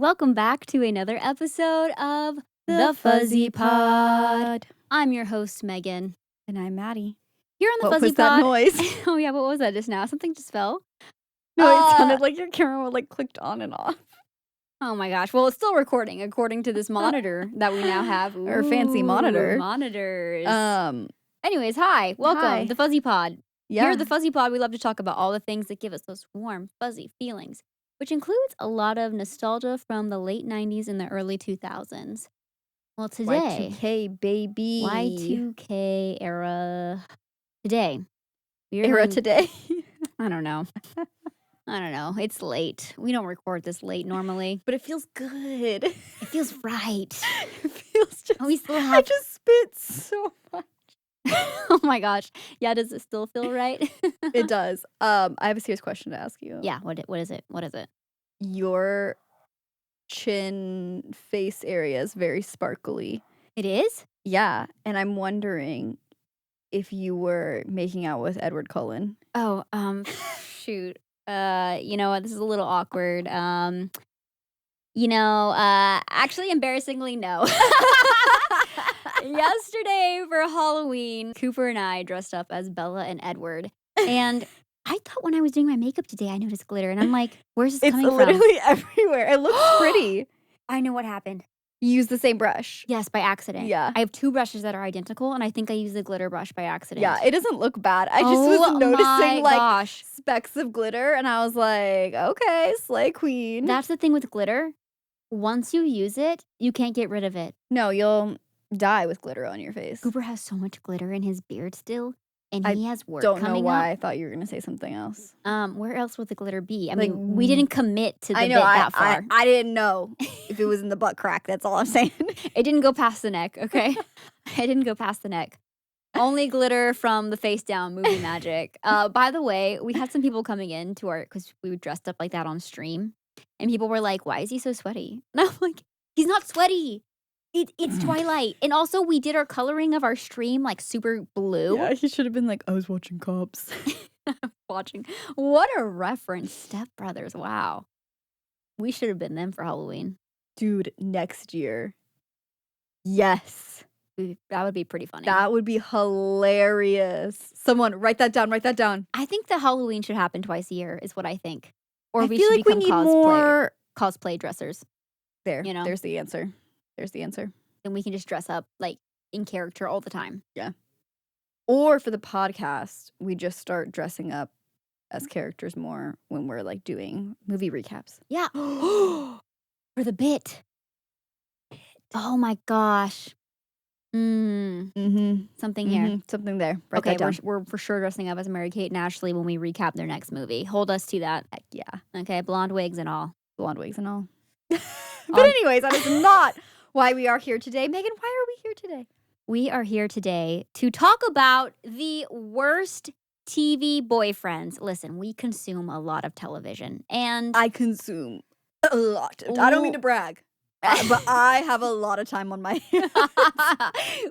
Welcome back to another episode of The Fuzzy Pod. I'm your host, Megan. And I'm Maddie. Here on the What Fuzzy was that Pod. noise? Oh, yeah, what was that just now? Something just fell? No, it Uh, sounded like your camera like clicked on and off. Oh my gosh. Well, it's still recording according to this monitor that we now have. Our fancy Ooh, monitor. Monitors. Um, Anyways, hi. Welcome. hi. The Fuzzy Pod. yeah. Here at the Fuzzy Pod, we love to talk about all the things that give us those warm, fuzzy feelings, which includes a lot of nostalgia from the late 90s and the early 2000s. Well, today, Y2K, baby. Y2K era. Today, we are Era going- today. I don't know. It's late. We don't record this late normally. But it feels good. It feels right. It feels just... We still I have. just spit so much. Oh my gosh. Yeah, does it still feel right? It does. I have a serious question to ask you. Yeah. What is it? What is it? Your chin face area is very sparkly. It is? Yeah, and I'm wondering if you were making out with Edward Cullen. Oh, shoot. You know what? This is a little awkward. Actually, embarrassingly, no. Yesterday for Halloween, Cooper and I dressed up as Bella and Edward. And I thought when I was doing my makeup today, I noticed glitter. And I'm like, where's this It's coming from? literally everywhere. It looks pretty. I know what happened. You use the same brush. Yes, by accident. Yeah. I have two brushes that are identical, and I think I used the glitter brush by accident. Yeah, it doesn't look bad. I just Oh was my noticing like gosh. specks of glitter, and I was like, okay, slay queen. That's the thing with glitter. Once you use it, you can't get rid of it. No, you'll die with glitter on your face. Cooper has so much glitter in his beard still, and I he has work Don't know coming why up. I thought you were gonna say something else. Where else would the glitter be? I Like, mean, we didn't commit to the I know. bit that far. I didn't know if it was in the butt crack. That's all I'm saying. It didn't go past the neck, okay? It didn't go past the neck. Only glitter from the face down movie magic. By the way, we had some people coming in to our, because we were dressed up like that on stream. And people were like, why is he so sweaty? And I'm like, he's not sweaty. It's Twilight. And also, we did our coloring of our stream like super blue. Yeah, he should have been like, I was watching Cops. Watching. What a reference. Step Brothers. Wow. We should have been them for Halloween. Dude, next year. Yes. That would be pretty funny. That would be hilarious. Someone write that down. Write that down. I think the Halloween should happen twice a year, is what I think. Or I we feel should like we become need more. cosplay dressers. There. you know? There's the answer. There's the answer. And we can just dress up like in character all the time. Or for the podcast, we just start dressing up as characters more when we're like doing movie recaps. Yeah. For the bit. Oh my gosh. Mm-hmm. Something here. Something there. Write Okay, that down. we're for sure dressing up as Mary-Kate and Ashley when we recap their next movie. Hold us to that. Heck yeah. Okay, blonde wigs and all. Blonde wigs and all. But anyways, that is not why we are here today. Megan, why are we here today? We are here today to talk about the worst TV boyfriends. Listen, we consume a lot of television, and I consume a lot. I don't mean to brag, but I have a lot of time on my hands.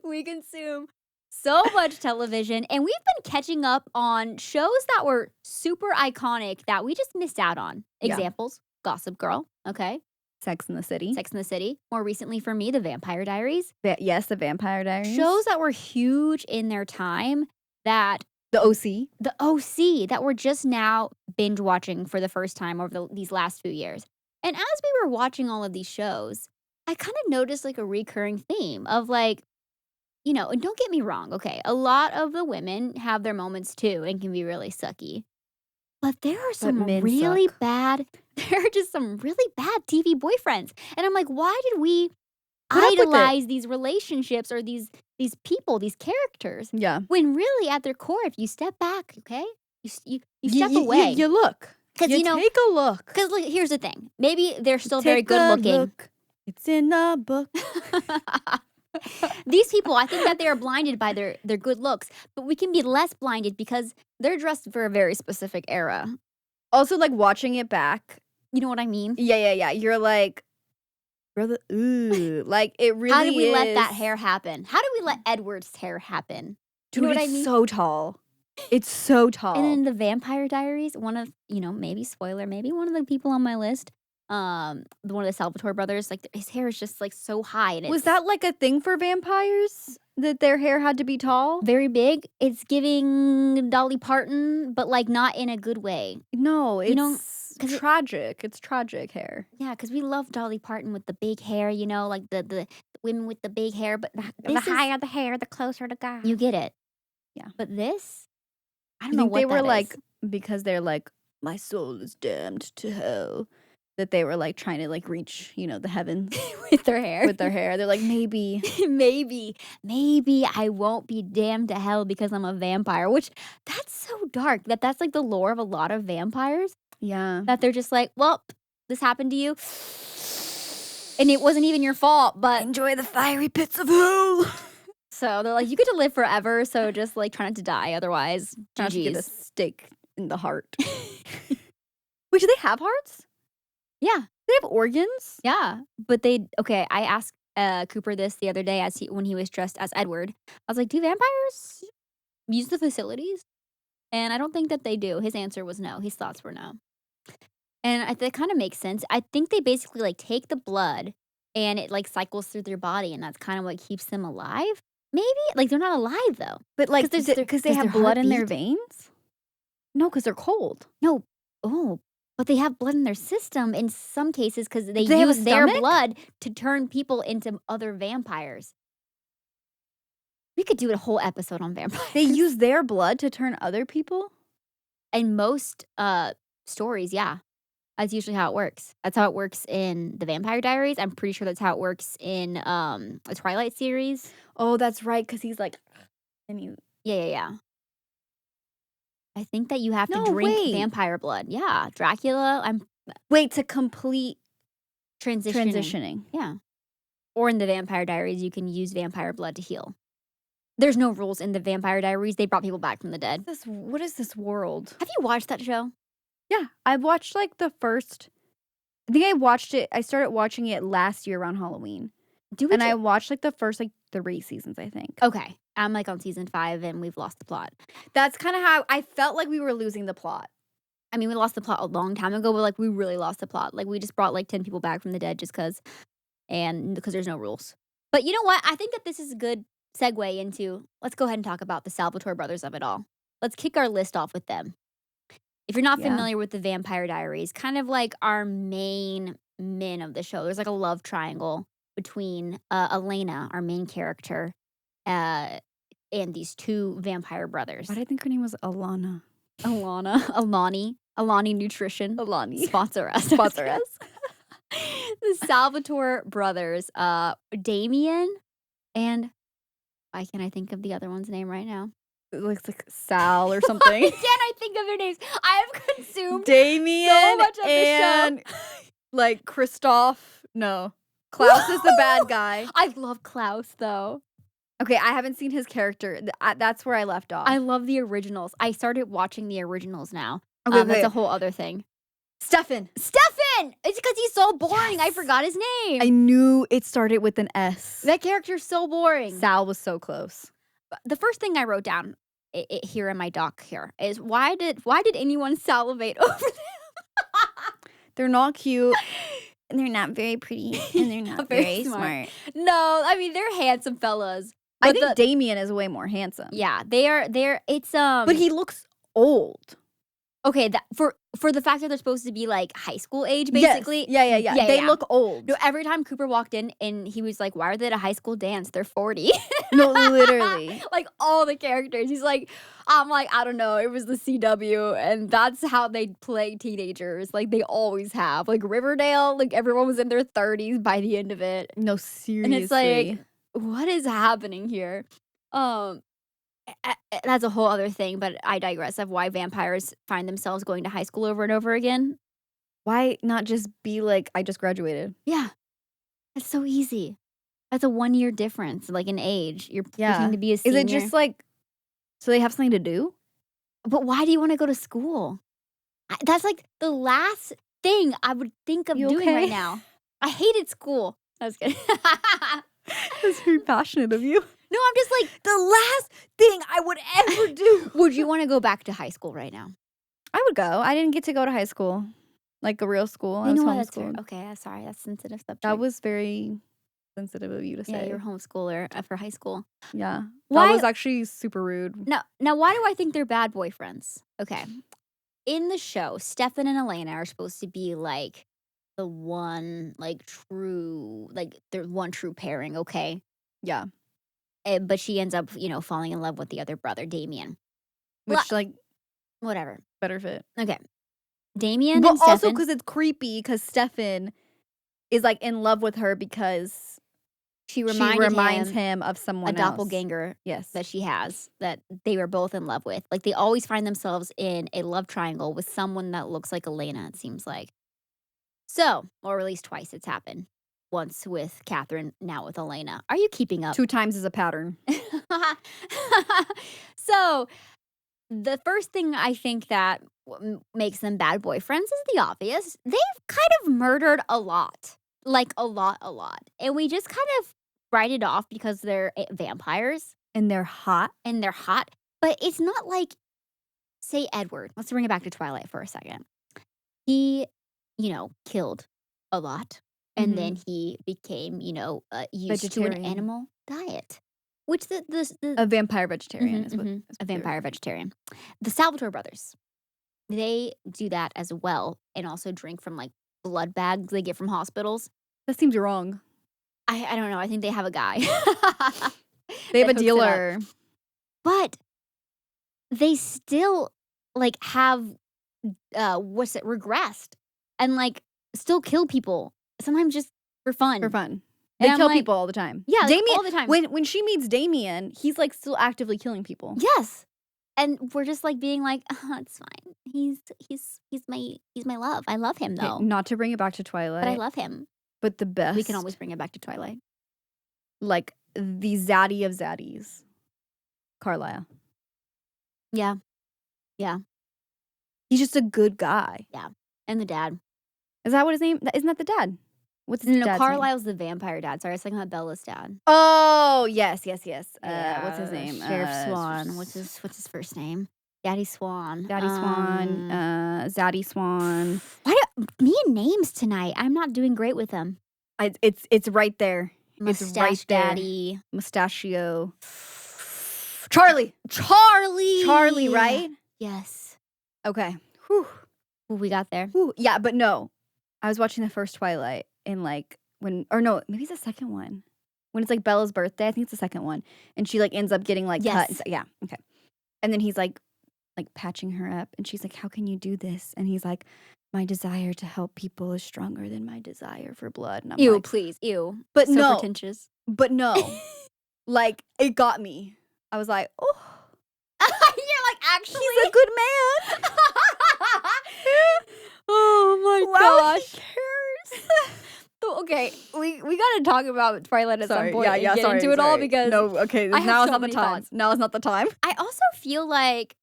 we consume so much television, and we've been catching up on shows that were super iconic that we just missed out on. Yeah. Examples: Gossip Girl, okay, Sex in the City. Sex in the City. More recently for me, The Vampire Diaries. Yes, The Vampire Diaries. Shows that were huge in their time that The OC. the OC that we're just now binge watching for the first time over these last few years. And as we were watching all of these shows, I kind of noticed like a recurring theme of like, and don't get me wrong, okay, a lot of the women have their moments too and can be really sucky. But there are some men really suck. bad, there are just some really bad TV boyfriends. And I'm like, why did we Put up with it. idolize these relationships or these people, these characters? Yeah. When really at their core, if you step back, okay, you step away. You look. 'Cause, you take a look. Because look, here's the thing. Maybe they're still Take very good a looking. look. It's in the book. These people, I think that they are blinded by their good looks, but we can be less blinded because they're dressed for a very specific era. Also, like watching it back. You know what I mean? Yeah. You're like, brother, ooh. Like, it really How did we let is- that hair happen? How did we let Edward's hair happen? Dude, you know what I it's mean? so tall. It's so tall. And in The Vampire Diaries, one of, maybe spoiler, maybe one of the people on my list, one of the Salvatore brothers, like his hair is just like so high, and Was it's that like a thing for vampires that their hair had to be tall? very big. It's giving Dolly Parton, but like not in a good way. No, You know, it's 'cause tragic. It's tragic hair. Yeah, because we love Dolly Parton with the big hair, like the women with the big hair. But The this is higher the hair, the closer to God. you get it. Yeah. But this, I don't You know think they what were that like, is. because they're like, my soul is damned to hell, that they were like trying to like reach, the heavens With their hair. with their hair. They're like, maybe. maybe I won't be damned to hell because I'm a vampire. Which that's so dark. That's like the lore of a lot of vampires. Yeah. That they're just like, well, this happened to you, and it wasn't even your fault. But Enjoy the fiery pits of hell. so they're like, you get to live forever. So just like try not to die. Otherwise, Not to get a GGs. stake in the heart. Wait, do they have hearts? Yeah. They have organs? Yeah, but I asked Cooper this the other day when he was dressed as Edward. I was like, "Do vampires use the facilities?" And I don't think that they do. His answer was no. His thoughts were no. And that kind of makes sense. I think they basically like take the blood and it like cycles through their body, and that's kind of what keeps them alive. Maybe like they're not alive though. But like, 'Cause because they does have their blood heart in their beat? veins? No, because they're cold. No. Oh, but they have blood in their system in some cases because they They have a use their stomach? blood to turn people into other vampires. We could do a whole episode on vampires. They use their blood to turn other people? In most stories, yeah. That's usually how it works. That's how it works in the Vampire Diaries. I'm pretty sure that's how it works in the Twilight series. Oh, that's right, because he's like, and you. Yeah. I think that you have to No, drink wait. vampire blood. Yeah, Dracula. I'm Wait, to complete transitioning. Yeah. Or in the Vampire Diaries, you can use vampire blood to heal. There's no rules in the Vampire Diaries. They brought people back from the dead. What is this world? Have you watched that show? Yeah, I've watched like the first. I think I watched it. I started watching it last year around Halloween, and I watched like the first like 3 seasons. I think. Okay, I'm like on season 5, and we've lost the plot. That's kind of how I felt like we were losing the plot. I mean, we lost the plot a long time ago, but like we really lost the plot. Like we just brought like 10 people back from the dead just because there's no rules. But you know what? I think that this is a good segue into, let's go ahead and talk about the Salvatore brothers of it all. Let's kick our list off with them. If you're not Yeah. familiar with the Vampire Diaries, kind of like our main men of the show, there's like a love triangle between Elena, our main character, and these 2 vampire brothers. Why did I think her name was Alana? Alani Nutrition. Alani. Sponsor us. Sponsor us. The Salvatore brothers, Damien, and why can't I think of the other one's name right now? It looks like Sal or Why something. can't I think of their names? I have consumed Damien so much of the and show. like Christoph. No, Klaus is the bad guy. I love Klaus though. Okay, I haven't seen his character. That's where I left off. I love the originals. I started watching the originals now. Okay, That's a whole other thing. Stefan. Stefan! It's because he's so boring. I Yes. forgot his name. I knew it started with an S. That character's so boring. Sal was so close. The first thing I wrote down here in my doc here is why did anyone salivate over them? They're not cute. And they're not very pretty. And they're not very smart. No, I mean they're handsome fellas. I But think Damien is way more handsome. yeah, they're it's But he looks old. okay, that for the fact that they're supposed to be like high school age basically. Yes. Yeah. They look old. No, every time Cooper walked in and he was like, "Why are they at a high school dance? They're 40." No, literally. Like all the characters. He's like, I'm like, I don't know. It was the CW, and that's how they play teenagers. Like they always have. Like Riverdale, like everyone was in their 30s by the end of it. No, seriously. And it's like, what is happening here? That's a whole other thing, but I digress of why vampires find themselves going to high school over and over again. why not just be like, I just graduated? Yeah. It's so easy. That's a 1-year difference, like in age. You're Yeah. pretending to be a Is senior. it just like, so they have something to do? But why do you want to go to school? That's like the last thing I would think of You doing okay? right now. I hated school. I was kidding. That's very passionate of you. No, I'm just like, The last thing I would ever do. would you want to go back to high school right now? I would go. I didn't get to go to high school. Like a real school. I You was know what? That's fair. homeschooled. Okay, sorry. That's a sensitive subject. That was very sensitive of you to Yeah, say. you're a homeschooler for high school. Yeah. Why? That was actually super rude. Now, why do I think they're bad boyfriends? Okay. In the show, Stefan and Elena are supposed to be like the one, like true, like they're one true pairing, okay? Yeah. But she ends up, falling in love with the other brother, Damien. Which, like, Whatever. better fit. Okay. Damien But and also Stefan. because it's creepy because Stefan is, like, in love with her because She she reminds him of a someone else. doppelganger Yes. that she has that they were both in love with. Like they always find themselves in a love triangle with someone that looks like Elena, it seems like. So, or at least twice it's happened. Once with Catherine, now with Elena. Are you keeping up? 2 times is a pattern. So, the first thing I think that makes them bad boyfriends is the obvious. They've kind of murdered a lot. Like a lot. And we just kind of write it off because they're vampires. And they're hot. But it's not like, say, Edward. Let's bring it back to Twilight for a second. He, killed a lot. And then he became, used to an Vegetarian. animal diet. Which A vampire vegetarian is what a vampire vegetarian. The Salvatore brothers, they do that as well, and also drink from like blood bags they get from hospitals. That seems wrong. I don't know. I think they have a guy. They have a that hooks it up. dealer. But they still like have regressed and like still kill people. Sometimes just for fun. They And I'm kill like- people all the time. Yeah, like, Damien, all the time. When she meets Damien, he's like still actively killing people. Yes. And we're just like being like, it's fine. He's my love. I love him though. Okay, not to bring it back to Twilight. But I love him. But the best. We can always bring it back to Twilight. Like the zaddy of zaddies. Carlisle. Yeah. He's just a good guy. And the dad. Is that what his name? Isn't that the dad? What's his No, dad's name? Carlisle's the vampire dad. Sorry, I was talking about Bella's dad. Oh, yes. What's his name? Sheriff Swan. What's his first name? Daddy Swan. Zaddy Swan. Why do me and names tonight? I'm not doing great with them. It's right there. Mustache it's right there. Daddy. Mustachio. Charlie, right? Yes. Okay. Whew. Ooh, we got there. Whew. Yeah, but no. I was watching the first Twilight and like maybe it's the second one. When it's like Bella's birthday, I think it's the second one. And she like ends up getting like cut. Yes. Yeah, okay. And then he's like patching her up and she's like, "How can you do this?" And he's like, "My desire to help people is stronger than my desire for blood." And I'm Ew, like, please. Ew. But so no. pretentious. but no. Like it got me. I was like, "Oh, You're like, actually. he's a good man." Oh my Wow, gosh. he cares. So, okay, we gotta talk about Twilight at some point and get into it all because no, okay, I have now is so not the many time. thoughts. Now is not the time. I also feel like,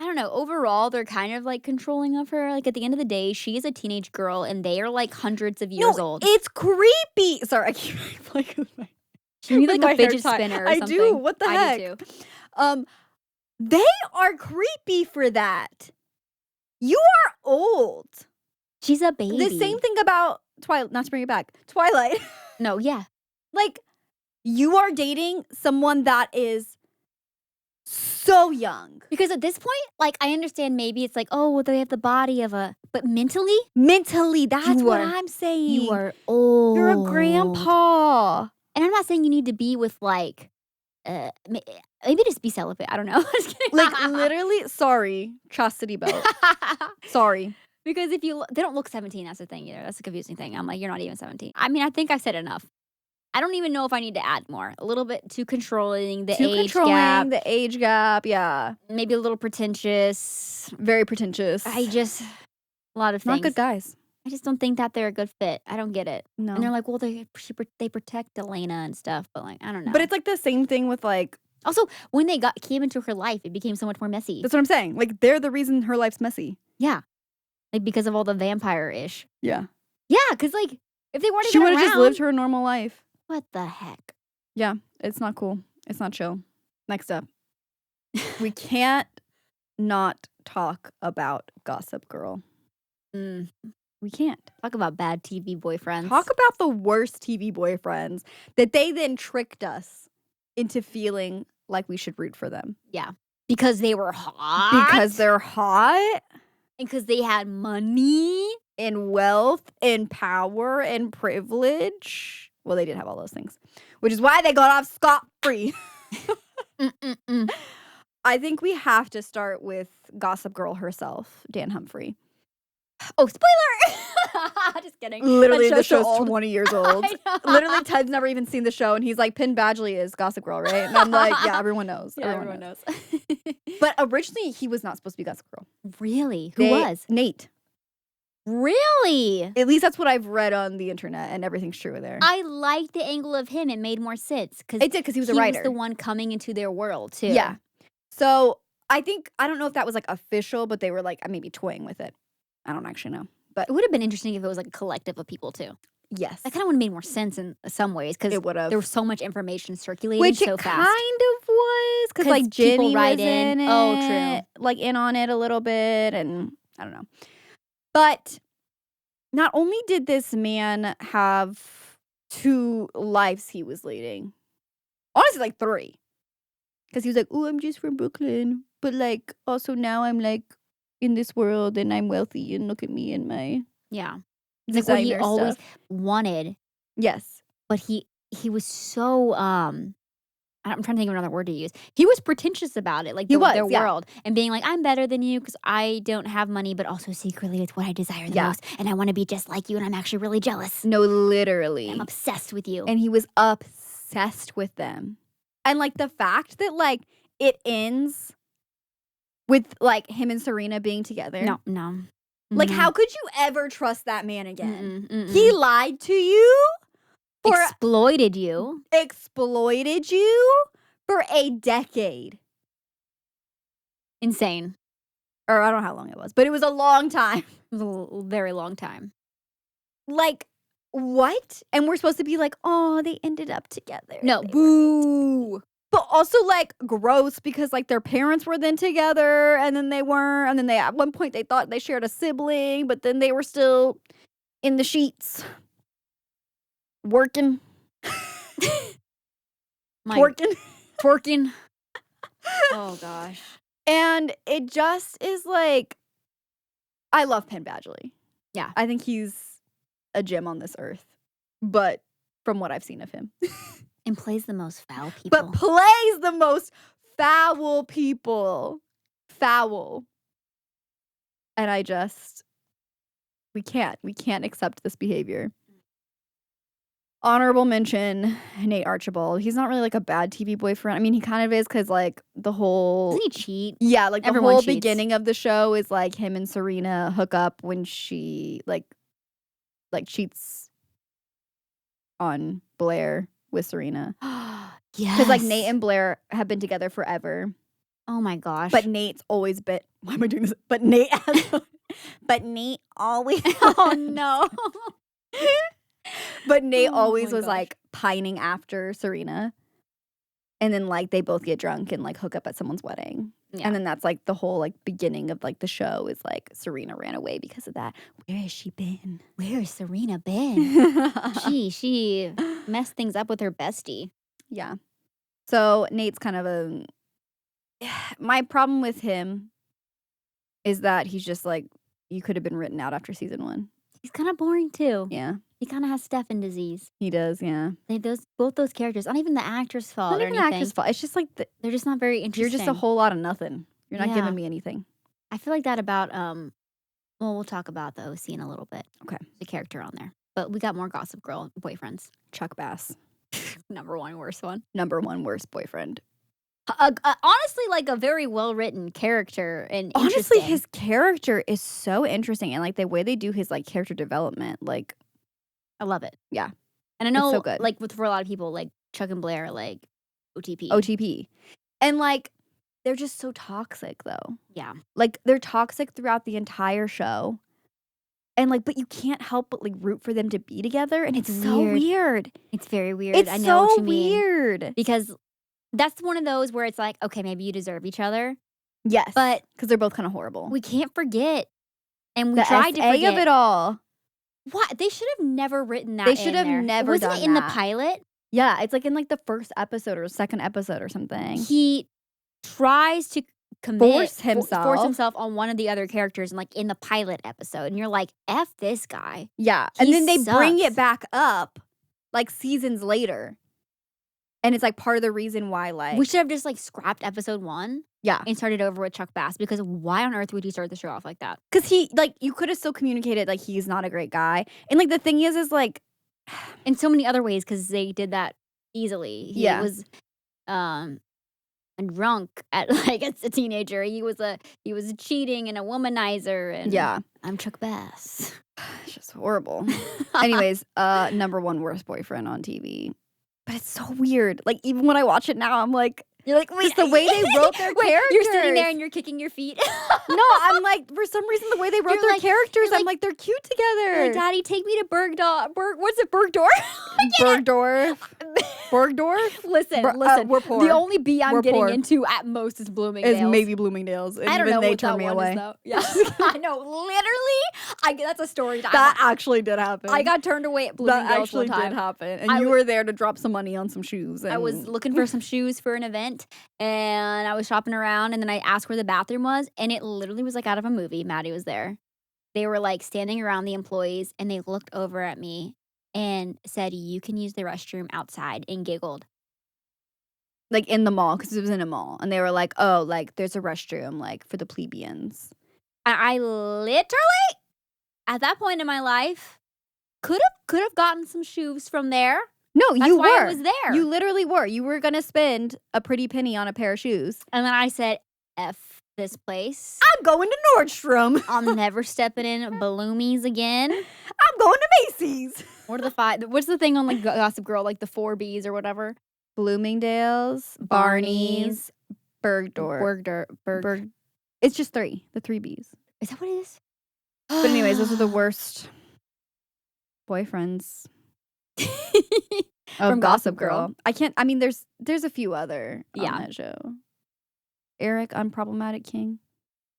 I don't know, overall they're kind of like controlling of her. Like at the end of the day, she is a teenage girl and they are like hundreds of years old. It's creepy. Sorry, I keep like She needs with like my a fidget hair tie. spinner or I something. do. What the I heck? do too. They are creepy for that. You are old. She's a baby. The same thing about Twilight. Not to bring it back. Twilight. No, yeah. Like, you are dating someone that is so young. Because at this point, like I understand maybe it's like, oh, well, they have the body of but mentally, That's You what are- I'm saying. you are old. You're a grandpa. And I'm not saying you need to be with like, maybe just be celibate. I don't know. Just kidding. Like, literally, sorry. Chastity belt. Sorry. Because if they don't look 17, that's the thing either. That's a confusing thing. I'm like, you're not even 17. I mean, I think I said enough. I don't even know if I need to add more. A little bit too controlling, the The age gap, yeah. maybe a little pretentious. Very pretentious. A lot of things. Not good guys. I just don't think that they're a good fit. I don't get it. No. And they're like, well, they protect Elena and stuff, but like, I don't know. But it's like the same thing with like, also, when they came into her life, it became so much more messy. that's what I'm saying. Like, they're the reason her life's messy. Yeah. Like because of all the vampire-ish. Yeah. Yeah, because like, if they weren't She even would have just around- lived her normal life. What the heck? Yeah. It's not cool. It's not chill. Next up. We can't not talk about Gossip Girl. Mm. We can't. Talk about bad TV boyfriends. Talk about the worst TV boyfriends that they then tricked us into feeling like we should root for them. Yeah. Because they were hot. Because they're hot. And because they had money. And wealth and power and privilege. Well, they did have all those things. Which is why they got off scot-free. I think we have to start with Gossip Girl herself, Dan Humphrey. Oh, spoiler! Just kidding. Literally, the show's so 20 years old. Literally, Ted's never even seen the show, and he's like, Penn Badgley is Gossip Girl, right? And I'm like, yeah, everyone knows. Yeah, everyone knows. But originally, he was not supposed to be Gossip Girl. Really? Who was? Nate. Really? At least that's what I've read on the internet, and everything's true there. I liked the angle of him. It made more sense. It did, because he was a writer. He was the one coming into their world, too. Yeah. So, I don't know if that was, like, official, but they were, like, maybe toying with it. I don't actually know. But it would have been interesting if it was, like, a collective of people, too. Yes. That kind of would have made more sense in some ways, because there was so much information circulating so fast. Which it kind of was, because, like, Jenny was in it. Oh, true. Like, in on it a little bit, and I don't know. But not only did this man have 2 lives he was leading, honestly, like 3. Because he was like, oh, I'm just from Brooklyn. But, like, also now I'm, like, in this world and I'm wealthy and look at me and my It's like what he always wanted. Yes. But he was so, I'm trying to think of another word to use. He was pretentious about it, like their world. And being like, I'm better than you because I don't have money, but also secretly it's what I desire the most. And I want to be just like you and I'm actually really jealous. No, literally. I'm obsessed with you. And he was obsessed with them. And, like, the fact that, like, it ends with, like, him and Serena being together. No. Like, how could you ever trust that man again? He lied to you. Exploited you for a decade. Insane. Or I don't know how long it was, but it was a long time. It was a very long time. Like, what? And we're supposed to be like, oh, they ended up together. No, boo. But also, like, gross because, like, their parents were then together and then they weren't. And then at one point they thought they shared a sibling, but then they were still in the sheets. Working. Twerking. Oh, gosh. And it just is like, I love Penn Badgley. Yeah. I think he's a gem on this earth. But from what I've seen of him. And plays the most foul people. But plays the most foul people. Foul. And we can't accept this behavior. Honorable mention, Nate Archibald. He's not really, like, a bad TV boyfriend. I mean, he kind of is because, like, the whole... Doesn't he cheat? Yeah, like, Everyone the whole cheats. beginning of the show is, like, him and Serena hook up when she, like cheats on Blair with Serena. Yes. Because, like, Nate and Blair have been together forever. Oh, my gosh. But Nate's always been... Why am I doing this? But Nate always... Oh, no. But Nate always was, like, pining after Serena. And then, like, they both get drunk and, like, hook up at someone's wedding. Yeah. And then that's, like, the whole, like, beginning of, like, the show is, like, Serena ran away because of that. Where has she been? Where has Serena been? She messed things up with her bestie. Yeah. So Nate's kind of my problem with him is that he's just, like, you could have been written out after season 1. He's kind of boring, too. Yeah. He kind of has Stefan disease. He does, yeah. Both those characters, not even the actor's fault or anything. Not even the actor's fault. It's just like they're just not very interesting. You're just a whole lot of nothing. You're not giving me anything. I feel like that about well, we'll talk about the OC in a little bit. Okay. The character on there. But we got more Gossip Girl boyfriends. Chuck Bass. Number 1 worst one. Number 1 worst boyfriend. Honestly, like a very well-written character and honestly, his character is so interesting, and like the way they do his like character development, like I love it. Yeah, and I know, so good. Like for a lot of people, like Chuck and Blair, like OTP, and like they're just so toxic, though. Yeah, like they're toxic throughout the entire show, and like, but you can't help but like root for them to be together, and it's so weird. It's very weird. It's I know so what you mean. Weird because. That's one of those where it's like, okay, maybe you deserve each other. Yes. But because they're both kind of horrible. We can't forget. And we tried to forget of it all. What? They should have never written that They in should have there. never Wasn't done it in the that. pilot? Yeah, it's like in like the first episode or second episode or something. He tries to Force force himself. himself on one of the other characters in like in the pilot episode, and you're like, F this guy. Yeah, He and then they bring sucks. it back up like seasons later. And it's like part of the reason why like We should have just like scrapped episode 1 yeah. and started over with Chuck Bass, because why on earth would you start the show off like that? Cuz he like you could have still communicated like he's not a great guy. And like the thing is like In so many other ways, because they did that easily. He Yeah. was a drunk at like as a teenager. He was cheating and a womanizer, and yeah, I'm Chuck Bass. it's just horrible. Anyways, number 1 worst boyfriend on TV. But it's so weird. Like even when I watch it now, I'm like You're like, wait, just the way they wrote their wait, characters. you're sitting there and you're kicking your feet. No, I'm like, for some reason, the way they wrote You're their like- characters, you're I'm like, they're cute together. Like, Daddy, take me to what's it, Bergdorf? Bergdorf. Bergdorf? Listen, we're poor. The only B I'm We're getting poor. into at most is Bloomingdale's. Is maybe Bloomingdale's. And I don't even know they what turned that me one away. is, though. Yeah, I know. Literally, that's a story time. That actually did happen. I got turned away at that Bloomingdale's actually one time. did happen. And I you w- were there to drop some money on some shoes. And I was looking for some shoes for an event, and I was shopping around, and then I asked where the bathroom was, and it literally was like out of a movie. Maddie was there. They were like standing around the employees, and they looked over at me and said, "You can use the restroom outside," and giggled. like in the mall, because it was in a mall. And they were like, oh, like there's a restroom like for the plebeians. And I literally, at that point in my life, could have gotten some shoes from there. No, That's you why were. I was there. You literally were. You were going to spend a pretty penny on a pair of shoes. And then I said, F this place. I'm going to Nordstrom. I'm never stepping in Bloomies again. I'm going to Macy's. What are the 5? What's the thing on like Gossip Girl, like the 4 Bs or whatever? Bloomingdale's, Barney's, Bergdorf. It's just 3. The 3 Bs. Is that what it is? But anyways, those are the worst boyfriends of From Gossip Gossip Girl. Girl. I mean, there's a few other Yeah. on that show. Eric, Unproblematic King.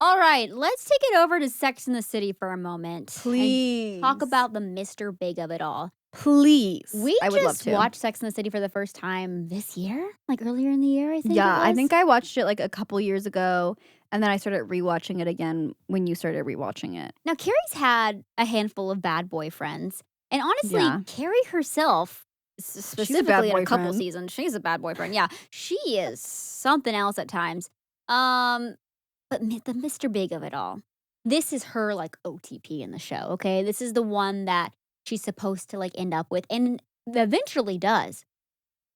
All right, let's take it over to Sex in the City for a moment. and Please. talk about the Mr. Big of it all. Please. We I would love just to. watched Sex in the City for the first time this year, like earlier in the year, I think. Yeah, it I was. think I watched it like a couple years ago, and then I started rewatching it again when you started rewatching it. Now, Carrie's had a handful of bad boyfriends. And honestly, Yeah. Carrie herself, specifically in a couple boyfriend. seasons, she's a bad boyfriend. Yeah, she is something else at times. But the Mr. Big of it all, this is her like OTP in the show, okay? This is the one that she's supposed to like end up with and eventually does.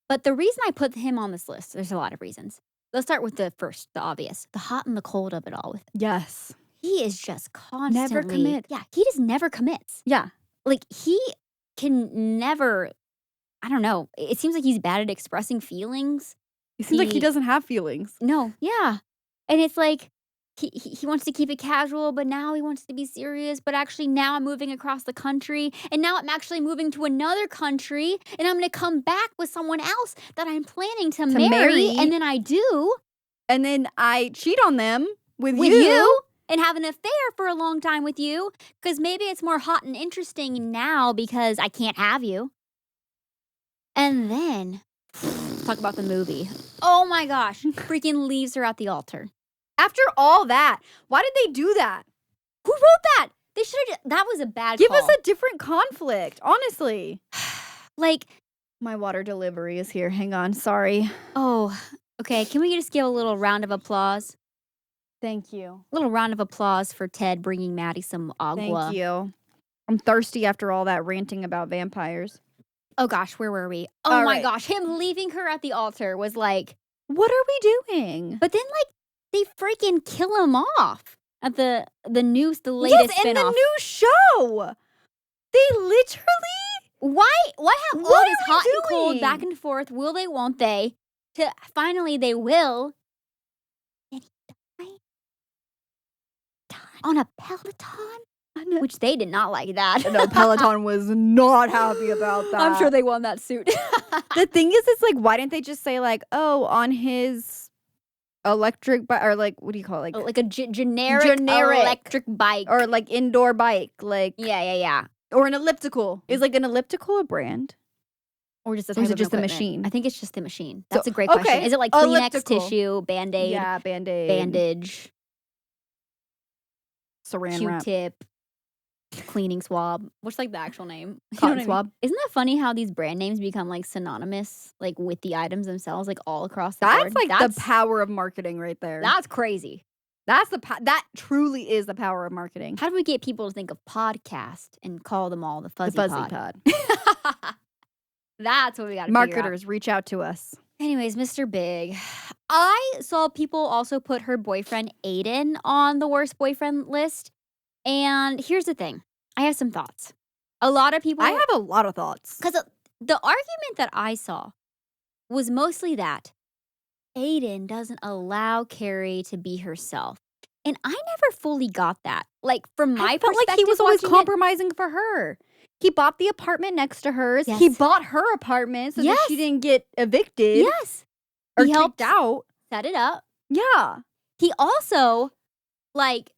But the reason I put him on this list, there's a lot of reasons. Let's start with the obvious, the hot and the cold of it all. Yes. He is just constantly commit. Yeah, he just never commits. Yeah. Like he can never. I don't know. It seems like he's bad at expressing feelings. It seems like he He- doesn't have feelings. No, yeah, and it's like he wants to keep it casual, but now he wants to be serious. But actually, now I'm moving across the country, and now I'm actually moving to another country, and I'm going to come back with someone else that I'm planning to marry, marry. and then I do And then I cheat on them with with you. you. And have an affair for a long time with you, because maybe it's more hot and interesting now because I can't have you. And then, talk about the movie. Oh my gosh, freaking leaves her at the altar. After all that, why did they do that? Who wrote that? They should have. That was a bad Give call. us a different conflict, honestly. like, My water delivery is here. Hang on. Sorry. oh, okay. Can we just give a little round of applause? Thank you. A little round of applause for Ted bringing Maddie some agua. Thank you. I'm thirsty after all that ranting about vampires. Oh gosh, where were we? Oh All my right. gosh, him leaving her at the altar was like. What are we doing? But then, like, they freaking kill him off at the latest Yes, in the spinoff. new show. They literally. Why have What all are this we hot and cold doing? back and forth? Will they? Won't they? To finally they will. Did he die? On a Peloton, which they did not like that. No, Peloton was not happy about that. I'm sure they won that suit. The thing is, it's like, why didn't they just say like, oh, on his electric bike, or like, what do you call it? like a generic Generic. electric bike. Or like indoor bike, like yeah. Or an elliptical. Is like an elliptical a brand? Or just a Or type is it of just the equipment? machine? I think it's just the machine. So That's a great question. okay, Is it like Kleenex, elliptical. tissue, Band-Aid, Yeah, Band-Aid, bandage, Saran wrap, Q-tip, cleaning swab? What's like the actual name? You know what cotton I mean? swab. Isn't that funny how these brand names become like synonymous, like with the items themselves, like all across the That's board? like the power of marketing right there. That's crazy. That's that truly is the power of marketing. How do we get people to think of podcast and call them all the The fuzzy, fuzzy pod? pod. That's what we got to Marketers, reach out to us. Anyways, Mr. Big. I saw people also put her boyfriend Aiden on the worst boyfriend list. And here's the thing. I have some thoughts. A lot of people I have a lot of thoughts. because the argument that I saw was mostly that Aiden doesn't allow Carrie to be herself. And I never fully got that. Like, from my I felt perspective, like he was always watching it- compromising for her. He bought the apartment next to hers. Yes. He bought her apartment so that Yes. she didn't get evicted Yes. or He helped kicked out. set it up. Yeah. He also, like,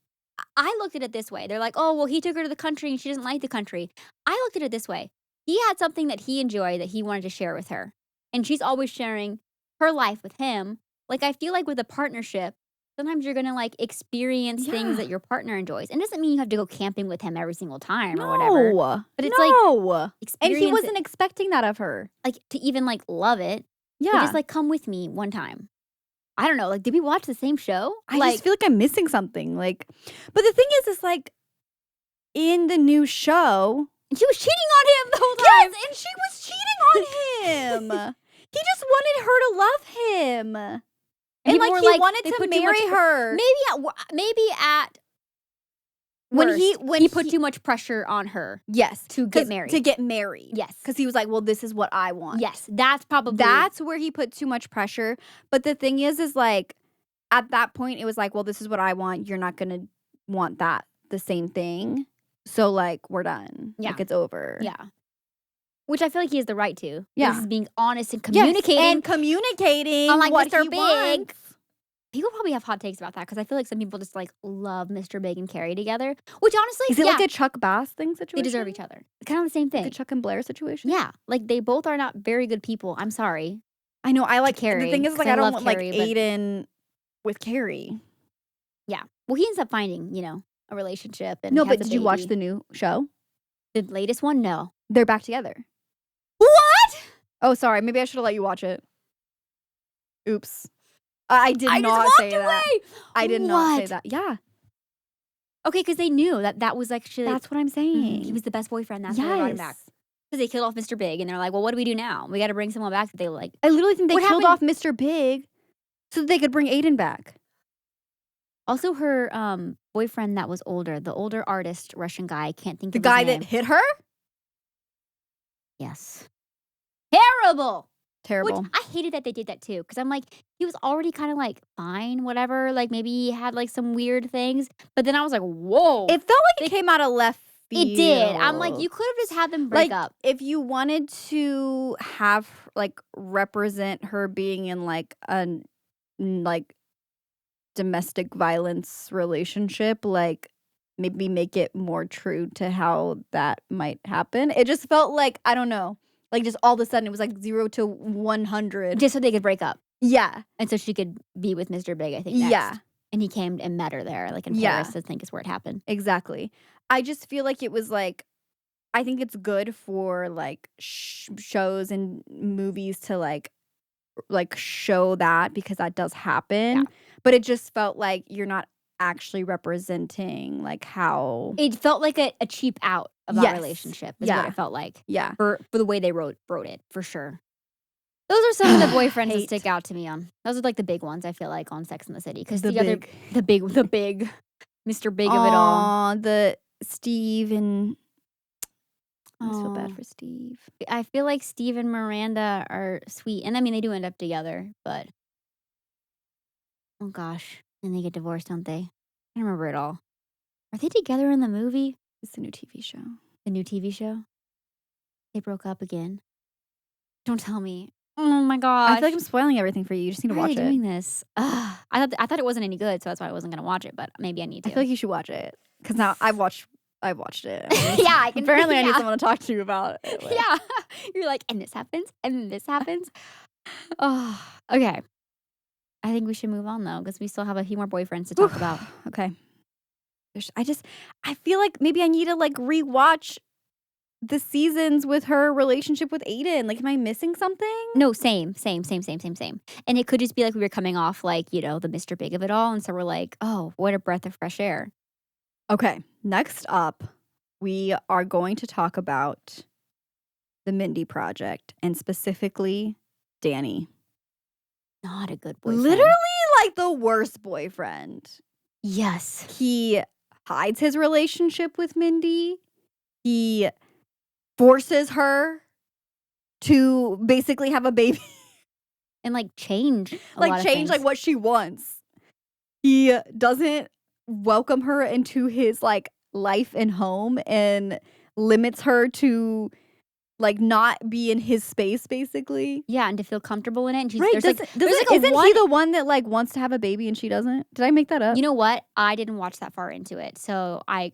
I looked at it this way. They're like, oh, well, he took her to the country and she doesn't like the country. I looked at it this way. He had something that he enjoyed that he wanted to share with her. And she's always sharing her life with him. Like, I feel like with a partnership, sometimes you're going to, like, experience things that your partner enjoys. And it doesn't mean you have to go camping with him every single time or whatever. But it's like, and he experience wasn't expecting that of her. like, to even, like, love it. Yeah. But just, like, come with me one time. I don't know. Like, did we watch the same show? I like, just feel like I'm missing something. Like, but the thing is like, in the new show, she was cheating on him the whole time. yes, and she was cheating on him. He just wanted her to love him, and people like were he like, wanted they to put too marry much her. Maybe at When worst, he put too much pressure on her yes to get married. To get married, Yes. because he was like, well, this is what I want. Yes, that's probably That's where he put too much pressure. But the thing is like, at that point, it was like, well, this is what I want. You're not gonna want the same thing. So like, we're done. Yeah. Like, it's over. yeah. Which I feel like he has the right to. Yeah. This is being honest and Yes, communicating. and communicating Unlike what Mr. he Big. wants. People probably have hot takes about that because I feel like some people just like love Mr. Big and Carrie together. Which honestly, Is it like a Chuck Bass thing situation? they deserve each other. Kind of the same thing. Like a Chuck and Blair situation? Yeah, like they both are not very good people. I'm sorry. I know. I like Carrie, the thing is 'cause like I I don't love want Carrie, like but- Aiden with Carrie. Yeah. Well, he ends up finding, a relationship. And No, has but a did you watch baby. the new show? The latest one? No. They're back together. What? Oh, sorry. Maybe I should have let you watch it. Oops. I did I not just say walked that. away. I did not say What? that. Yeah, Okay, because they knew that was actually that's what I'm saying. he was the best boyfriend. That's why they brought him back. Because they killed off Mr. Big, and they're like, well, what do we do now? We got to bring someone back that they like. I literally think they What killed happened- off Mr. Big so that they could bring Aiden back. Also, her boyfriend that was older, the older artist, Russian guy, I can't think The of his guy name. that hit her? Yes. Terrible. Terrible. Which I hated that they did that too, because I'm like, he was already kind of like fine, whatever. Like maybe he had like some weird things, but then I was like, whoa, It felt like it came out of left field. it did. I'm like, you could have just had them break like, up. if you wanted to have like represent her being in like a like domestic violence relationship, like maybe make it more true to how that might happen. It just felt like, I don't know, like just all of a sudden it was like 0 to 100. Just so they could break up, Yeah. and so she could be with Mr. Big. I think. Next. Yeah. And he came and met her there, like in Yeah. Paris. I think is where it happened. Exactly. I just feel like it was like, I think it's good for like shows and movies to like show that, because that does happen. Yeah. But it just felt like you're not actually representing like how. It felt like a cheap out of that Yes. relationship. Is Yeah. what it felt like Yeah. for the way they wrote it for sure. Those are some of the boyfriends that Hate. stick out to me on. Those are like the big ones I feel like on Sex and the City, because The the other big. the big Mr. Big of it all. Aw, the Steve and. I just feel Aw. bad for Steve. I feel like Steve and Miranda are sweet, and I mean they do end up together, but oh gosh, and they get divorced, don't they? I can't remember it all. Are they together in the movie? It's a new TV show. The new TV show? They broke up again. Don't tell me. Oh my gosh. I feel like I'm spoiling everything for you. You just need to Why are watch they it. doing this? Ugh. I thought it wasn't any good, so that's why I wasn't gonna watch it. But maybe I need to. I feel like you should watch it because now I've watched I've watched it. Yeah, I can. Apparently, I need Yeah. someone to talk to you about it. with. Yeah. You're like, and this happens, and then this happens. Oh, okay. I think we should move on though, because we still have a few more boyfriends to talk about. Okay. I feel like maybe I need to like rewatch the seasons with her relationship with Aiden. Like, am I missing something? No, same. And it could just be like we were coming off like, the Mr. Big of it all. And so we're like, oh, what a breath of fresh air. Okay. Next up, we are going to talk about the Mindy Project and specifically Danny. Not a good boyfriend. Literally like the worst boyfriend. Yes. He hides his relationship with Mindy. He forces her to basically have a baby. And like change. Like what she wants. He doesn't welcome her into his like life and home and limits her to like not be in his space basically. Yeah, and to feel comfortable in it. And she's Right. isn't He the one that like wants to have a baby and she doesn't? Did I make that up? You know what? I didn't watch that far into it. So I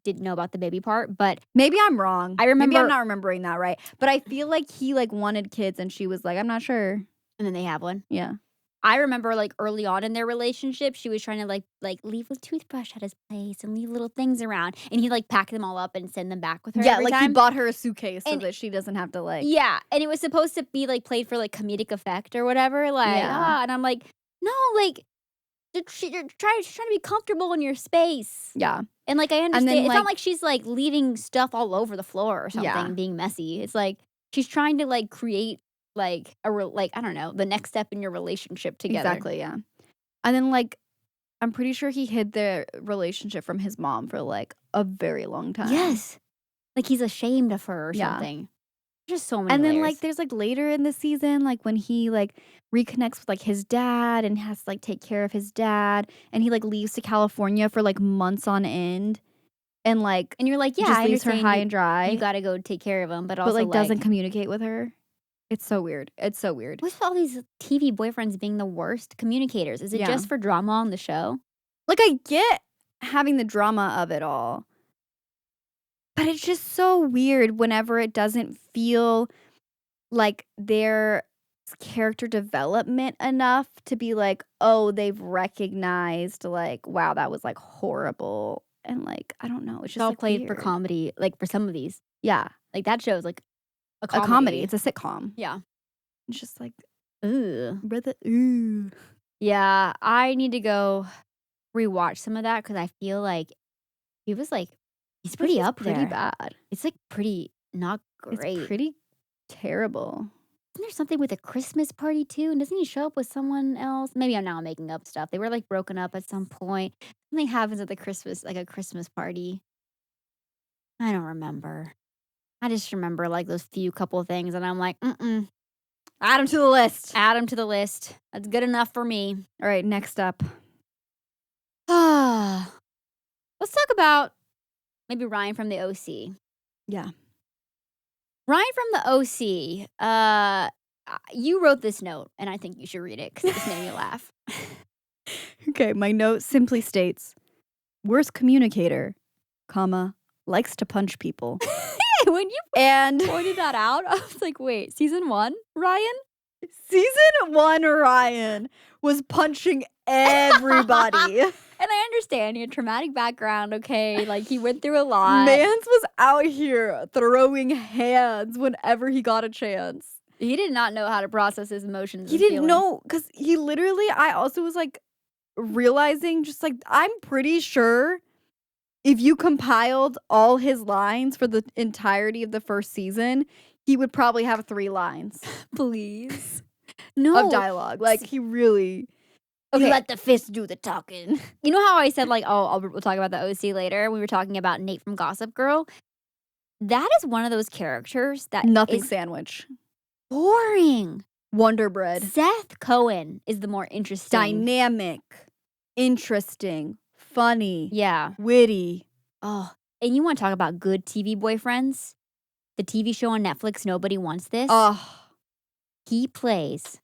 didn't know about the baby part, but maybe I'm wrong. I remember. Maybe I'm not remembering that right. But I feel like he like wanted kids and she was like, I'm not sure. And then they have one. Yeah. I remember like early on in their relationship, she was trying to like leave a toothbrush at his place and leave little things around, and he'd like pack them all up and send them back with her. Yeah, every like time. he bought her a suitcase so that she doesn't have to like. Yeah, and it was supposed to be like played for like comedic effect or whatever. Like, and I'm like, no, like you're trying to be comfortable in your space. Yeah, and like I understand, then, it's not like she's like leaving stuff all over the floor or something and being messy. It's like she's trying to like create like I don't know, the next step in your relationship together. Exactly, yeah. And then like I'm pretty sure he hid their relationship from his mom for like a very long time. Yes. Like he's ashamed of her or something. Just so many And then layers. like there's like later in the season, like when he like reconnects with like his dad and has to like take care of his dad, and he like leaves to California for like months on end. And you're like, yeah, just I leaves her understand high and dry. You gotta go take care of him, but also like doesn't communicate with her. It's so weird. What's all these TV boyfriends being the worst communicators? Is it just for drama on the show? Like, I get having the drama of it all, but it's just so weird whenever it doesn't feel like their character development enough to be like, oh, they've recognized like, wow, that was like horrible. And like, I don't know. It's just all like played for weird. comedy, like for some of these. Yeah. Like that show's like a A comedy. It's a sitcom. Yeah. It's just like, ooh. Brother, ooh. Yeah, I need to go rewatch some of that because I feel like he was like, he's pretty up there. Pretty bad. It's like pretty not great. It's pretty terrible. Isn't there something with a Christmas party too? And doesn't he show up with someone else? Maybe I'm now making up stuff. They were like broken up at some point. Something happens at the Christmas, like a Christmas party. I don't remember. I just remember like those few couple things, and I'm like, Add them to the list. Add them to the list. That's good enough for me. All right, next up. Let's talk about maybe Ryan from the OC. Yeah. Ryan from the OC. You wrote this note, and I think you should read it because it just made me laugh. Okay, my note simply states, worst communicator, comma, likes to punch people. When you pointed that out, I was like, wait, season 1, Ryan? Season 1, Ryan was punching everybody. And I understand he had a traumatic background, okay? Like, he went through a lot. Mans was out here throwing hands whenever he got a chance. He did not know how to process his emotions. He didn't know, because he literally, I also was like, realizing just like, I'm pretty sure if you compiled all his lines for the entirety of the first season, he would probably have 3 lines. Please. Of dialogue. Like, he really... Okay. Let the fist do the talking. You know how I said, like, we'll talk about the OC later? We were talking about Nate from Gossip Girl. That is one of those characters that Nothing sandwich. Boring. Wonder Bread. Seth Cohen is the more interesting. Dynamic. Interesting. Funny. Yeah. Witty. Oh, and you want to talk about good TV boyfriends? The TV show on Netflix, Nobody Wants This. Oh. He plays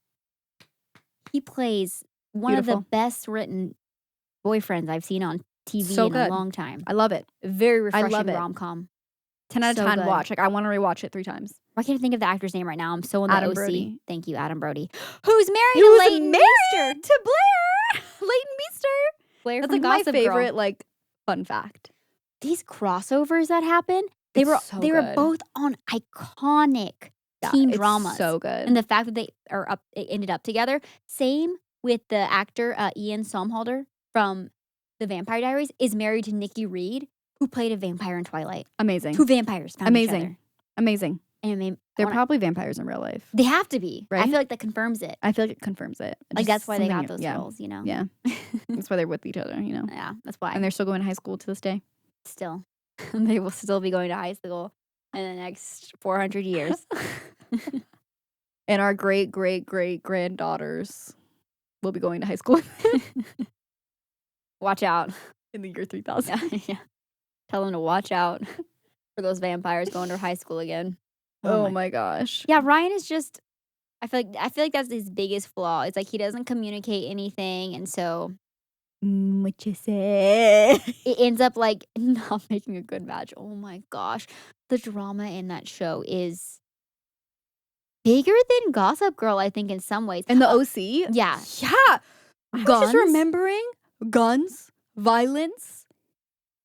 one of the best written boyfriends I've seen on TV So in a good. long time. I love it. Very I refreshing love it. rom-com. 10 out of So 10 good. watch. Like, I want to rewatch it 3 times. Why can't I think of the actor's name right now? I'm so in the Adam OC. Brody. Thank you, Adam Brody. Who's married to Who's Leighton married Meester. to Blair. Leighton Meester. Blair That's from like my Gossip favorite Girl. like fun fact. These crossovers that happen, they It's were so they were good. both on iconic Yeah, teen it's dramas. so good. And the fact that they ended up together. Same with the actor Ian Somerhalder from The Vampire Diaries is married to Nikki Reed, who played a vampire in Twilight. Amazing. 2 vampires found each Amazing. other. Amazing. And They're probably vampires in real life. they have to be. I Right? feel like that confirms it. I feel like it confirms it. Like Just that's why they got something- those roles, you know? Yeah. That's why they're with each other, you know. Yeah, that's why. And they're still going to high school to this day. Still. They will still be going to high school in the next 400 years. And our great granddaughters will be going to high school Watch out. in the year 3000. Yeah. Tell them to watch out for those vampires going to high school again. Oh my gosh. Yeah, Ryan is just I feel like that's his biggest flaw. It's like he doesn't communicate anything, and so What you say? it ends up like not making a good match. Oh my gosh. The drama in that show is bigger than Gossip Girl, I think, in some ways. And the OC? Yeah. Yeah. I was just Guns? remembering guns, violence.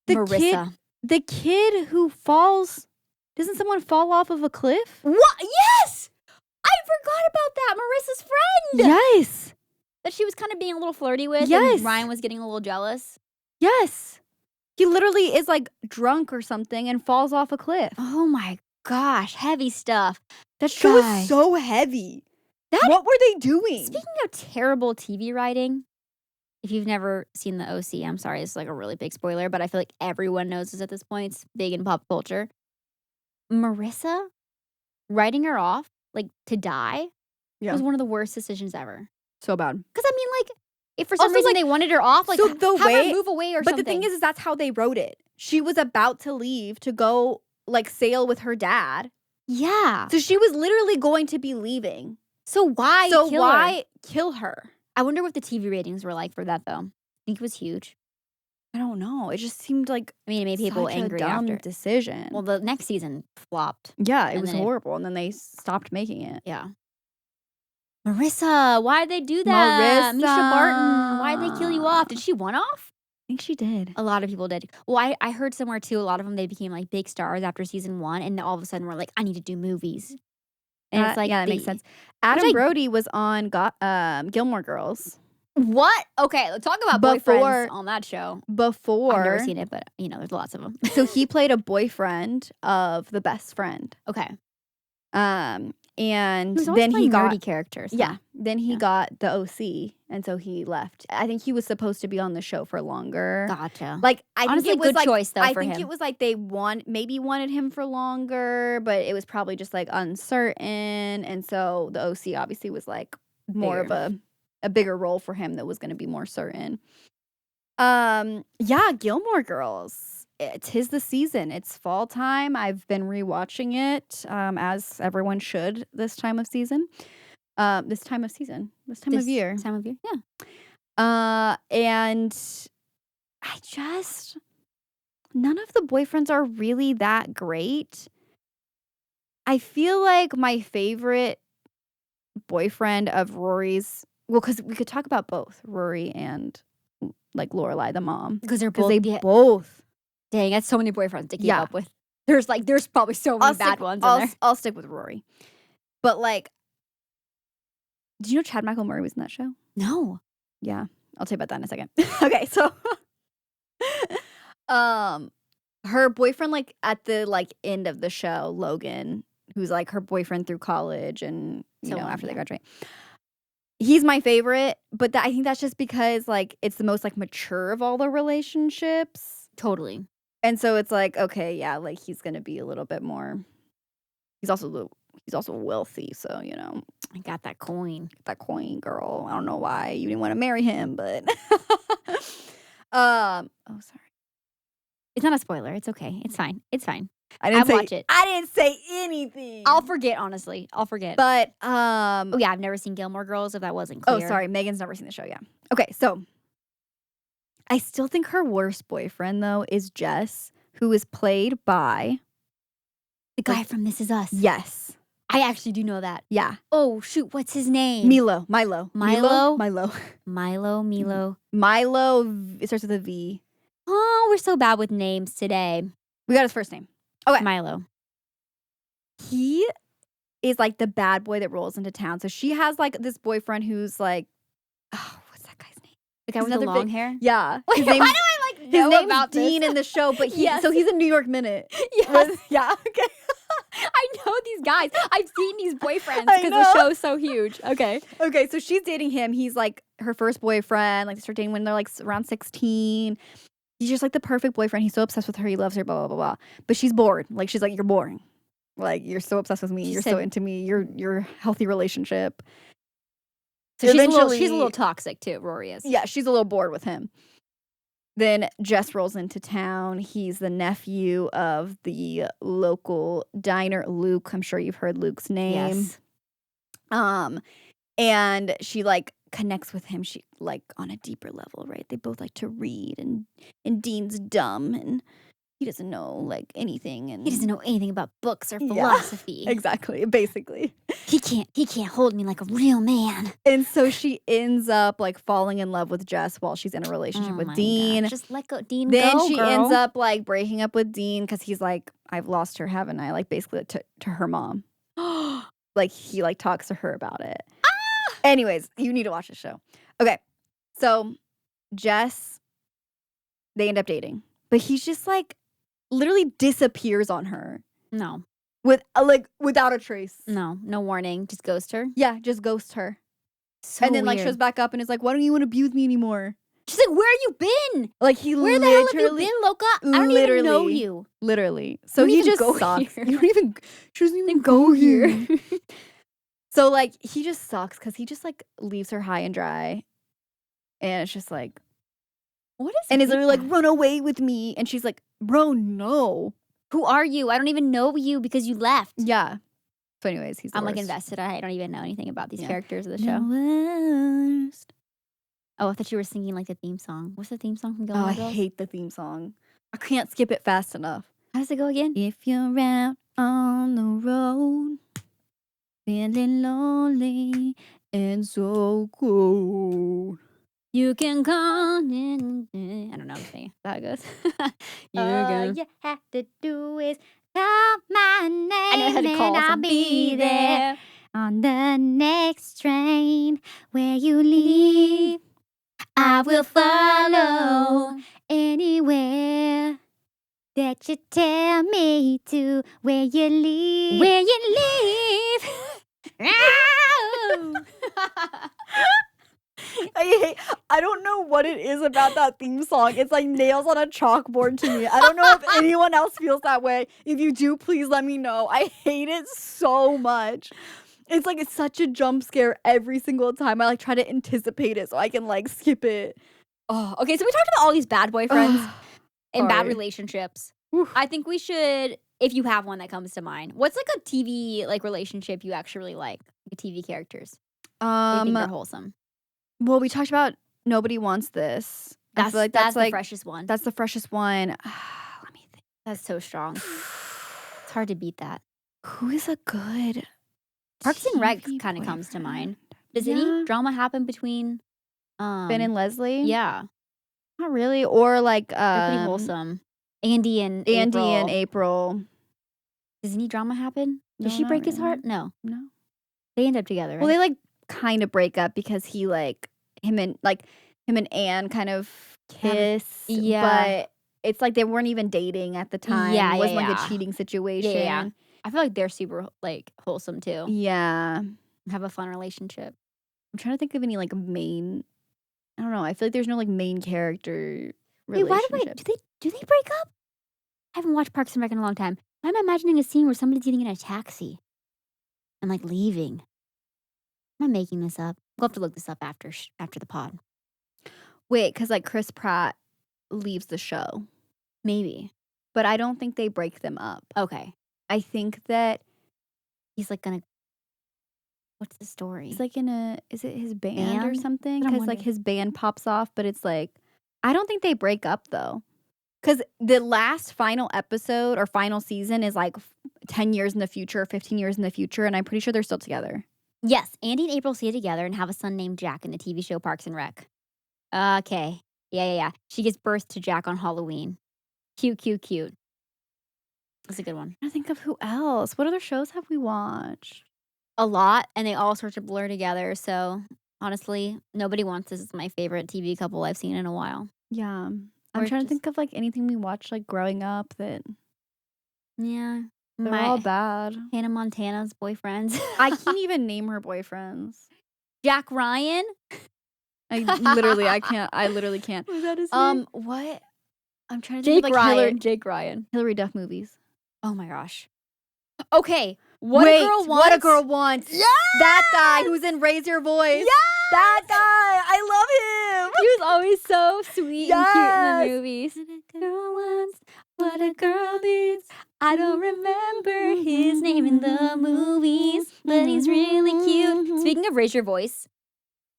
Marissa. The kid who falls. Doesn't someone fall off of a cliff? What? Yes! I forgot about that. Marissa's friend. Yes. That she was kind of being a little flirty with. Yes. And Ryan was getting a little jealous. Yes. He literally is like drunk or something and falls off a cliff. Oh my gosh. Heavy stuff. That show Guy. is so heavy. That- What were they doing? Speaking of terrible TV writing, if you've never seen the OC, I'm sorry, it's like a really big spoiler, but I feel like everyone knows this at this point. It's big in pop culture. Marissa writing her off, like to die, Yeah. was one of the worst decisions ever. So bad. Because I mean, like, if for some Also, reason like, they wanted her off, like, so the have way- her move away or But something. the thing is that's how they wrote it. She was about to leave to go like sail with her dad. yeah. So she was literally going to be leaving. So why? So kill her? why kill her? I wonder what the TV ratings were like for that, though. I think it was huge. I don't know. It just seemed like I mean, it made people such angry a dumb after. decision. Well, the next season flopped. yeah, it and was then it- horrible, and then they stopped making it. Yeah. Marissa, why'd they do that? Misha Barton, why'd they kill you off? Did she one off? I think she did. A lot of people did. Well, I heard somewhere too, a lot of them, they became like big stars after season 1, and all of a sudden we're like, I need to do movies. And it's like, yeah, that makes the- sense. Adam I- Brody was on Gilmore Girls What? Okay, let's talk about Before- boyfriends on that show. I've before. never seen it, but you know, there's lots of them. So he played a boyfriend of the best friend. Okay. And He was always then he playing got nerdy characters. huh? yeah. Then he Yeah. got the OC, and so he left. I think he was supposed to be on the show for longer. Gotcha. Like I Honestly, think it was good like choice though I for think him. it was like they maybe wanted him for longer, but it was probably just like uncertain, and so the OC obviously was like more of a bigger role for him that was going to be more certain. Yeah, Gilmore Girls. Tis the season. It's fall time. I've been rewatching it, as everyone should this time of season. This time of year. Time of year. Yeah. And none of the boyfriends are really that great. I feel like my favorite boyfriend of Rory's, well, because we could talk about both Rory and like Lorelai, the mom, Because they're because both. they both. Dang, that's so many boyfriends to keep Yeah. up with. There's probably so many bad ones in there. I'll stick with Rory, but like, do you know Chad Michael Murray was in that show? No. Yeah, I'll tell you about that in a second. Okay, so her boyfriend, like at the like end of the show, Logan, who's like her boyfriend through college and So on, after they yeah. graduate. He's my favorite, but I think that's just because like it's the most like mature of all the relationships. Totally. And so it's like, okay, yeah, like he's gonna be a little bit more. He's also wealthy, so I got that coin. that coin girl. I don't know why you didn't want to marry him, but oh sorry, It's not a spoiler. It's okay. It's fine. It's fine. I didn't I'll say watch it. I didn't say anything. I'll forget, honestly. I'll forget. But oh, yeah. I've never seen Gilmore Girls, if that wasn't clear. oh sorry, Megan's never seen the show. Yeah. Okay, so I still think her worst boyfriend, though, is Jess, who is played by The guy from This Is Us. Yes. I actually do know that. Yeah. Oh, shoot. What's his name? Milo. Milo? Milo. It starts with a V. Oh, we're so bad with names today. We got his first name. Okay. Milo. He is like the bad boy that rolls into town. So she has like this boyfriend who's like, oh, what's that guy's name? The guy with the long hair? Yeah. Wait, why do I like know his name's about Dean this? in the show, but Yes. so he's a New York Minute. Yes. Yeah. Okay. I know these guys. I've seen these boyfriends I because know. the show's so huge. Okay. Okay, so she's dating him. He's like her first boyfriend. Like they start dating when they're like around 16. He's just like the perfect boyfriend. He's so obsessed with her. He loves her, blah, blah, blah, blah. But she's bored. Like she's like, you're boring. Like you're so obsessed with me. You're so into me. Your healthy relationship. So she's a little toxic too, Rory is. Yeah, she's a little bored with him. Then Jess rolls into town. He's the nephew of the local diner, Luke. I'm sure you've heard Luke's name. Yes. And she like connects with him. She like on a deeper level, right? They both like to read, and Dean's dumb and he doesn't know like anything, and He doesn't know anything about books or philosophy. Exactly, basically. He can't hold me like a real man. And so she ends up like falling in love with Jess while she's in a relationship with Dean. God. Just let Dean then go, she girl. ends up like breaking up with Dean because he's like, I've lost her, haven't I? Like basically to her mom. Like he like talks to her about it. Anyways, you need to watch the show. Okay, so Jess, they end up dating, but he's just like literally disappears on her No. without a trace. No warning. Just ghost her. Yeah, just ghosts her. So And then like weird. shows back up and is like, why don't you want to be with me anymore? She's like, where you been? Like he Where the hell have you been, Loca? I don't even know you. Literally. So don't he even just go sucks. here. She doesn't even go here. So like he just sucks because he just like leaves her high and dry. And it's just like, What is and is with literally like, that? run away with me. And she's like, bro, no. Who are you? I don't even know you because you left. Yeah. So anyways, he's the I'm like worst. invested. I don't even know anything about these Yeah. characters of the The show. worst. Oh, I thought you were singing like the theme song. What's the theme song from Oh, Gilmore I Girls? hate the theme song. I can't skip it fast enough. How does it go again? If you're out on the road, feeling lonely and so cold. You can call in. I don't know anything. That's how it goes. All you have to do is call my name I know how to call and I'll be there on the next train where you leave. I will follow anywhere that you tell me to, where you leave. Where you leave. I don't know what it is about that theme song. It's like nails on a chalkboard to me. I don't know if anyone else feels that way. If you do, please let me know. I hate it so much. It's like it's such a jump scare every single time. I like try to anticipate it so I can like skip it. Oh, okay. So we talked about all these bad boyfriends and bad sorry. relationships. Oof. I think we should, if you have one that comes to mind, what's like a TV like relationship you actually really like TV characters? That you think are wholesome. Well, we talked about Nobody Wants This. I That's feel like that's the freshest one. That's the freshest one. Let me think. That's so strong. It's hard to beat that. Who is a good Parks and Rec TV kind of comes to mind. boyfriend? Does Yeah. any drama happen between Ben and Leslie? Yeah. Not really. Or like They're pretty wholesome. Andy and April. Does any drama happen? No, Does she not break his really. heart? No. No. They end up together, right? Well, they like kind of break up because he like him and Anne kind of kiss. yeah. But it's like they weren't even dating at the time. Yeah, It wasn't yeah, like yeah. a cheating situation. Yeah. I feel like they're super like wholesome too. Yeah. Have a fun relationship. I'm trying to think of any like main. I don't know. I feel like there's no like main character Wait, why relationship. do they break up? I haven't watched Parks and Rec in a long time. Why am I imagining a scene where somebody's getting in a taxi and like leaving? Am I making this up? We'll have to look this up after the pod. Wait, because like Chris Pratt leaves the show, Maybe. but I don't think they break them up. Okay. I think that He's like gonna. What's the story? he's like in a, is it his band or Band? something? That's what I'm Because like wondering. his band pops off, but it's like I don't think they break up though. Because the last final episode or final season is like 10 years in the future, 15 years in the future, and I'm pretty sure they're still together. Yes, Andy and April stay together and have a son named Jack in the TV show Parks and Rec. Okay. Yeah. She gives birth to Jack on Halloween. Cute. That's a good one. I think of who else. What other shows have we watched? A lot, and they all sort of blur together. So honestly, Nobody Wants This is my favorite TV couple I've seen in a while. Yeah. Or I'm trying to just- think of like anything we watched like growing up that Yeah. they're all bad. Hannah Montana's boyfriends. I can't even name her boyfriends. Jack Ryan. I literally can't. Was that his name? What? I'm trying to think Jake of like Ryan. Jake Ryan. Hillary Duff movies. Oh my gosh. Okay. What a Girl Wants. What a Girl Wants. Yes! That guy who's in Raise Your Voice. Yes! That guy. I love him. He was always so sweet and cute in the Yes! movies. What a girl wants, what a girl needs. I don't remember his name in the movies, but he's really cute. Speaking of Raise Your Voice,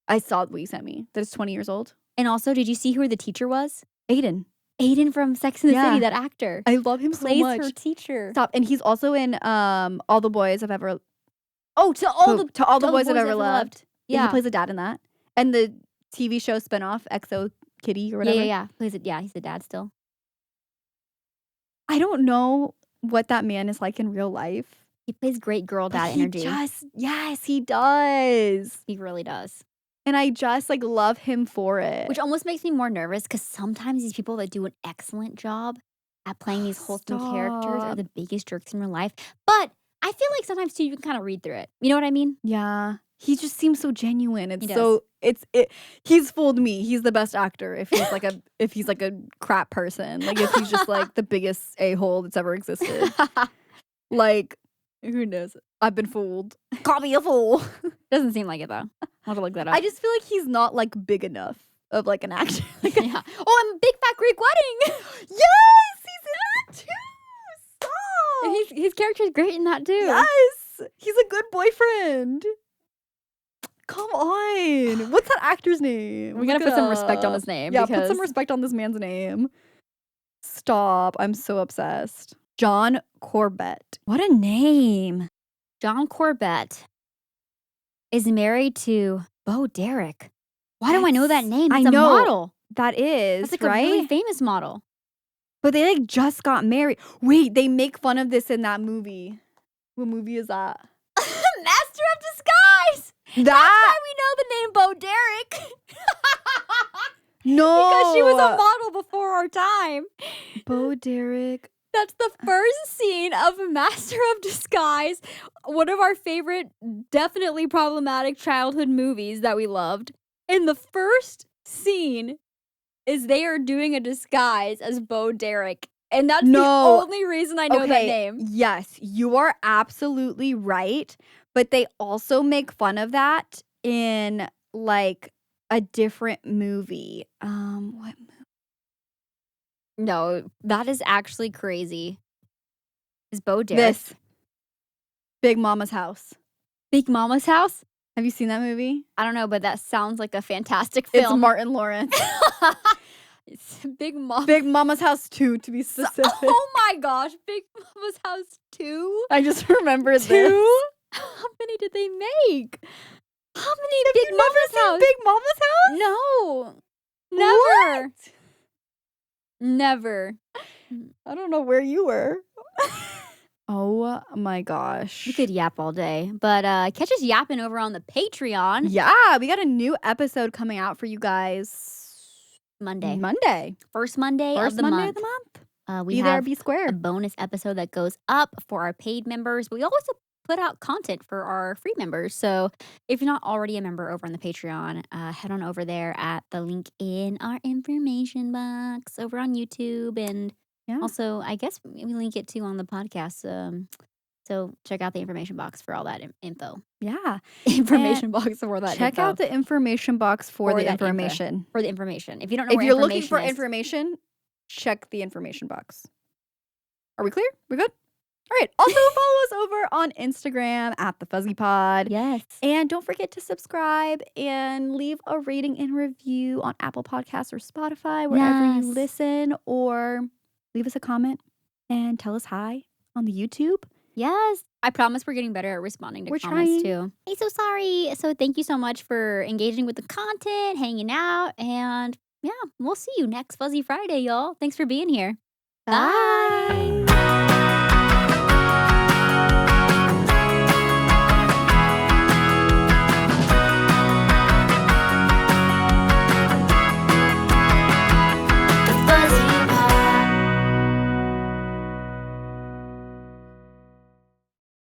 I saw what you sent me. That is 20 years old. and also, did you see who the teacher was? Aiden. Aiden from Sex and the Yeah. City, that actor. I love him so Plays much. her teacher. Stop. And he's also in All the Boys I've Ever Oh, to all the Boys I've Ever Loved. Yeah. He plays a dad in that. And the TV show spinoff, Exo Kitty or whatever. Yeah. Plays it. Yeah, he's the dad still. I don't know what that man is like in real life. He plays great girl But dad he energy. yes, he does. He really does. And I just like love him for it. Which almost makes me more nervous because sometimes these people that do an excellent job at playing these wholesome characters are Stop. the biggest jerks in real life. But I feel like sometimes too you can kind of read through it. You know what I mean? Yeah. He just seems so genuine. He does. So he's fooled me. He's the best actor if he's like a crap person. Like if he's just like the biggest a-hole that's ever existed. Like, who knows? I've been fooled. Call me a fool. Doesn't seem like it though. I'll have to look that up. I just feel like he's not like big enough of like an actor. Like, yeah. Oh, and Big Fat Greek Wedding. yes, he's in that too. Stop. And his character is great in that too. Yes, he's a good boyfriend. Come on. What's that actor's name? We gotta Look put it some respect on up. his name. Yeah, because put some respect on this man's name. Stop. I'm so obsessed. John Corbett. What a name. John Corbett is married to Bo Derek. Why do I know that Yes, name? I It's a know. model. That is, That's like right? a really famous model. But they like just got married. Wait, they make fun of this in that movie. What movie is that? Master of Disguise. That's why we know the name Bo Derek. No. Because she was a model before our time. Bo Derek. That's the first scene of Master of Disguise, one of our favorite, definitely problematic childhood movies that we loved. And the first scene is they are doing a disguise as Bo Derek. And that's the No. only reason I know that name. Yes, you are absolutely right. But they also make fun of that in like a different movie. What movie? No, that is actually crazy. Is Bo Derek This Big Mama's House. Big Mama's House? Have you seen that movie? I don't know, but that sounds like a fantastic It's film. Martin Lawrence. It's Big Mama. Big Mama's House 2 to be specific. Oh my gosh, Big Mama's House 2? I just remembered this. 2? How many did they make? How many Big You've Mama's never seen House? Big Mama's House? No. Never. What? Never. I don't know where you were. Oh my gosh. We could yap all day, but catch us yapping over on the Patreon Yeah, we got a new episode coming out for you guys Monday. Monday. First Monday First of the Monday month. of the month. We Be there, have be square. a bonus episode that goes up for our paid members. We also put out content for our free members. So if you're not already a member over on the Patreon, head on over there at the link in our information box over on YouTube. And Yeah. also, I guess we link it too on the podcast. So check out the information box for all that info. Yeah. Information box for that Check info. out the information box for For the that info. information. For the information. If you don't know If where you're looking for is, information, check the information box. Are we clear? We're good? All right. Also follow us over on Instagram at the Fuzzy Pod. Yes. And don't forget to subscribe and leave a rating and review on Apple Podcasts or Spotify, wherever you Yes. listen, or leave us a comment and tell us hi on the YouTube. Yes. I promise we're getting better at responding to We're comments trying. too. Hey, so sorry. So thank you so much for engaging with the content, hanging out, and yeah, we'll see you next Fuzzy Friday, y'all. Thanks for being here. Bye. Bye.